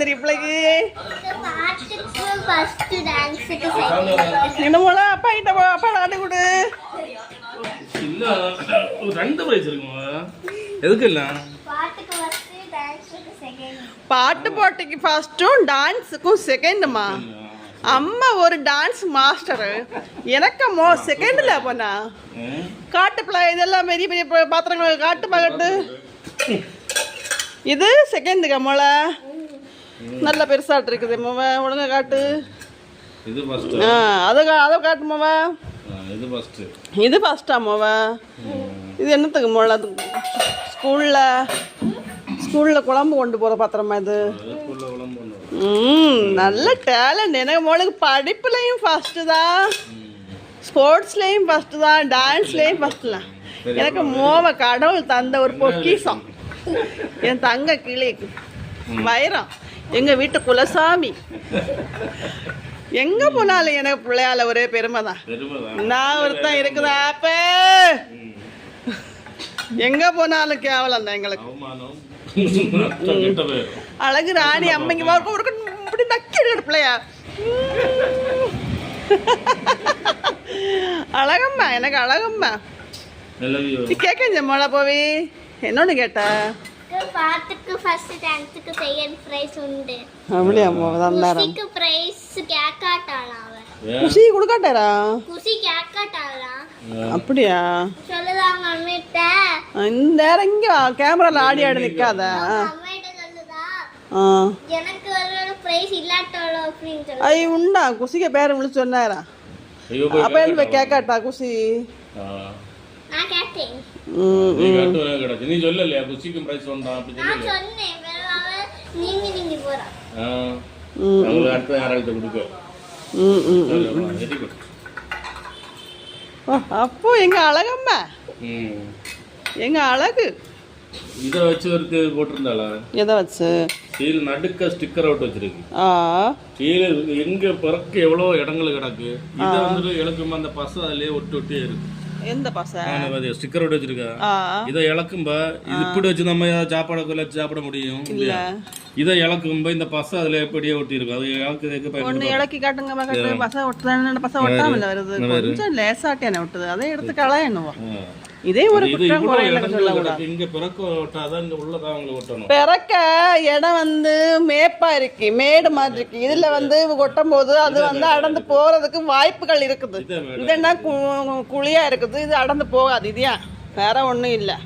தெரியும் பிள்ளைக்கு என்ன போல அப்பா கிட்ட அப்பா ஆண்டு கொடு. இல்ல ரெண்டு பிரைஸ் இருக்குமா? எதுக்கு இல்ல? பாட்டு போட்டிக்கு ஃபர்ஸ்டும் டான்ஸுக்கும் செகண்டுமா. அம்மா ஒரு டான்ஸ் மாஸ்டரு, எனக்கு செகண்ட்ல போனா காட்டு பிள்ளை இதெல்லாம் பெரிய பெரிய பாத்திரங்கள் காட்டு பகட்டு. இது செகண்டுக்கு மொளை நல்ல பெருசாட்டு இருக்குது மொவ. ஒழுங்கா காட்டு. இது ஃபர்ஸ்ட். அதை காட்டு மொவ. இது ஃபர்ஸ்ட். இது ஃபர்ஸ்டா மொவ? இது என்னத்துக்கு மொளை? ஸ்கூல்ல குழம்பு கொண்டு போற பாத்திரமா இது? நல்ல டேலண்ட். எனக்கு மொளுக்கு படிப்புலையும் ஃபர்ஸ்ட் தான், ஸ்போர்ட்ஸ்லையும் ஃபர்ஸ்ட் தான், டான்ஸ்லையும் ஃபர்ஸ்ட் தான். எனக்கு மோவ கடவுள் தந்த ஒரு பொக்கிஷம். என் தங்க கிளி வைரம், எங்க வீட்டு குலசாமி. எங்க போனாலும் எனக்கு பிள்ளையால ஒரே பெருமை தான். நான் ஒருத்தன் இருக்குதா அப்ப எங்க போனாலும் கேவலம் தான் எங்களுக்கு. அழகு ராணி அம்மைக்கு இப்படி நக்கி எடுக்கிற பிள்ளையா. அழகம்மா, எனக்கு அழகம்மா. கேட்க மழை போவி என்னன்னு கேட்ட? பாட்டுக்கு ஃபர்ஸ்ட் டான்ஸ்க்கு செகண்ட் பிரைஸ் உண்டு. அப்படியே அம்மா வந்தாரா? குசிக்கு பிரைஸ் கேக்காட்டாளா? குசி கொடுக்காட்டாரா? குசி கேக்காட்டாளா? அப்படியா? சொல்லுதாங்க அம்மிட்ட. இந்த நேரம் இங்க கேமரால ஆடி நிக்காத. அம்மிட்ட சொல்லுதா எனக்கு ஒரு பிரைஸ் இல்லாட்டோல அப்படினு சொல்லு. ஐ உண்டா குசிக்கு பேரை விളിச்சு சொன்னாரா? அப்ப என்ன கேக்காட்டா குசி? நான் கேட்டேன். நீ சொல்லலையா குசிக்கு பிரைஸ் வந்தா? அப்படி நான் சொன்னேன். நீங்க போறா. அவங்க அடுத்து யாராவது கொடுக்க. அப்போ எங்க அழகம்மா, எங்க அழகு. இத வச்சு ஒருக்கு போட்டிருந்தாளா? எதை வச்சு? சீல் நடுக்க ஸ்டிக்கர் அவுட் வச்சிருக்கு. சீல் எங்க பறக்க எவ்வளவு இடங்கள் கிடக்கு. இத வந்து இழக்கும் அந்த பசு அதுலயே ஒட்டி இருக்கு. எந்த பசை? ஸ்டிக்கர் அவுட் வச்சிருக்கா. இதை இழக்கும்பா இது இப்படி வச்சு நம்ம சாப்பாடு சாப்பிட முடியும் இல்ல? இதை இழக்கும்பா இந்த பசை அதுல எப்படியே ஒட்டி இருக்கும். அது இழக்குறதுக்கு ஒண்ணு இழக்கி காட்டுங்க. பசை ஒட்டுதான? பசை ஒட்டாமல வருது, கொஞ்சம் லேசாட்டியான ஒட்டுது. அதை எடுத்து களையணும். இதே ஒரு குற்றம் குறையில சொல்லக்கூடாது. இங்க பிறக்க ஒட்டாதான், இங்க உள்ளதான் அவங்க ஒட்டணும். பிறக்க இடம் வந்து மேப்பா இருக்கு, மேடு மாதிரி இருக்கு. இதுல வந்து ஒட்டும் போது அது வந்து அடர்ந்து போறதுக்கு வாய்ப்புகள் இருக்குது. இது என்ன குழியா இருக்குது, இது அடர்ந்து போகாது. இது ஏன் வேற ஒண்ணும் இல்லை.